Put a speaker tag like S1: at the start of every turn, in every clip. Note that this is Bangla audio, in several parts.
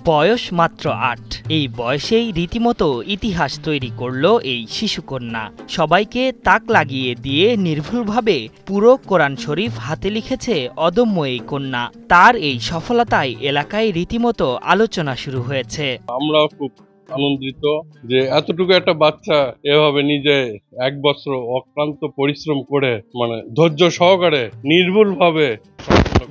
S1: বয়স মাত্র ৮। এই বয়সেই রীতিমতো ইতিহাস তৈরি করল এই শিশুকন্যা। সবাইকে তাক লাগিয়ে দিয়ে নির্ভুলভাবে পুরো কোরআন শরীফ হাতে লিখেছে অদম্য এই কন্যা। তার এই সফলতায় এলাকায় রীতিমতো আলোচনা শুরু হয়েছে।
S2: আমরাও খুব আনন্দিত যে এতটুকু একটা বাচ্চা এভাবে নিজে ১ বছর অক্লান্ত পরিশ্রম করে ধৈর্য সহকারে নির্ভুলভাবে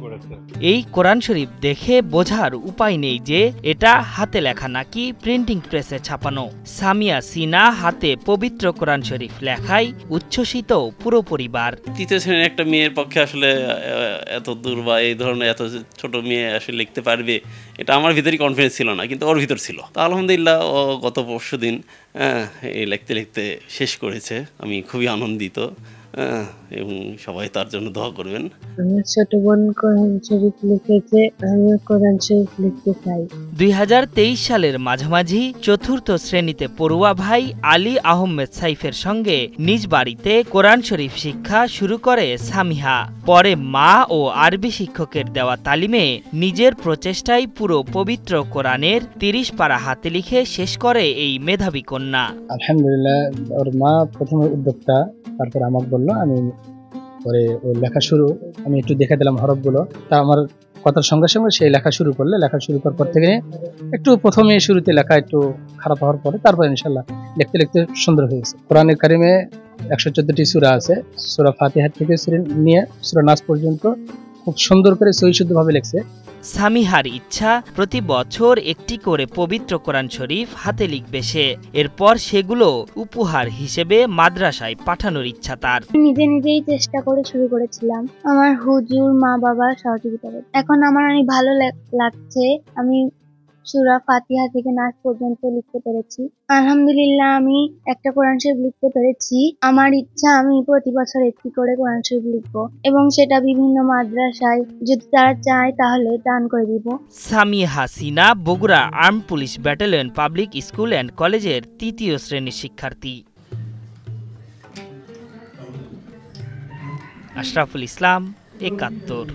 S2: করেছে।
S1: এই কোরআন শরীফ দেখে বোঝার উপায় নেই যে এটা হাতে লেখা নাকি প্রিন্টিং প্রেসে ছাপানো। সামিয়া সিনা হাতে পবিত্র কোরআন শরীফ লেখায় উচ্ছ্বসিত পুরো পরিবার।
S3: ৩য় শ্রেণীর একটা মেয়ের পক্ষে আসলে এত দূর বা এই ধরনের এত ছোট মেয়ে আসলে লিখতে পারবে এটা আমার ভিতরে কনফিডেন্স ছিল না, কিন্তু ওর ভিতর ছিল। তো আলহামদুলিল্লাহ ও গত পরশুদিন এই লিখতে লিখতে শেষ করেছে। আমি খুবই আনন্দিত এবং সবাই তার জন্য দোয়া করবেন।
S4: আমার ছোট বোন কোরআন শরীফ লিখেছে, আমিও কোরআন শরীফ লিখতে চাই।
S1: ২০২৩ সালের মাঝামাঝি ৪র্থ শ্রেণীতে পড়ুয়া ভাই আলী আহমেদ সাইফের সঙ্গে নিজ বাড়িতে কোরআন শরীফ শিক্ষা শুরু করে সামিহা। পরে মা ও আরবি শিক্ষকের দেওয়া তালিমে নিজের প্রচেষ্টায় পুরো পবিত্র কোরআনের ৩০ পারা হাতে লিখে শেষ করে এই মেধাবী কন্যা।
S5: আলহামদুলিল্লাহ, ওর মা প্রথমে উদ্যোক্তা, তারপর আমাকে বললো, আমি পরে ওই লেখা শুরু, আমি একটু দেখে দিলাম হরফগুলো। তা আমার কথার সঙ্গে সঙ্গে সেই লেখা শুরু করলে, লেখা শুরু করার পর থেকে একটু প্রথমে শুরুতে লেখা একটু খারাপ হওয়ার পরে তারপর ইনশাল্লাহ লিখতে লিখতে সুন্দর হয়েছে। কোরআনে কারিমে ১১৪টি সূরা আছে। সূরা ফাতিহা থেকে নিয়ে সূরা নাস পর্যন্ত খুব সুন্দর করে সহিশুদ্ধভাবে লিখছে।
S1: সামিহার ইচ্ছা প্রতি বছর একটি করে পবিত্র কোরআন শরীফ হাতে লিখবে সে। এরপর সেগুলো উপহার হিসেবে মাদ্রাসায় পাঠানোর ইচ্ছা তার।
S6: নিজে নিজেই চেষ্টা করে শুরু করেছিলাম। আমার হুজুর, মা বাবা সহযোগিতা। এখন আমার অনেক ভালো লাগছে। আমি সূরা ফাতিহা থেকে নাস পর্যন্ত লিখতে পেরেছি। আলহামদুলিল্লাহ, আমি একটা কোরআন শরীফ লিখতে পেরেছি। আমার ইচ্ছা আমি প্রতি বছর একটি করে কোরআন শরীফ লিখবো এবং সেটা বিভিন্ন মাদ্রাসায় যদি তারা চায় তাহলে দান করে দিব।
S1: Samiha Sina Bogura arm police battalion public school and কলেজের ৩য় শ্রেণীর শিক্ষার্থী। আশরাফুল ইসলাম, ৭১।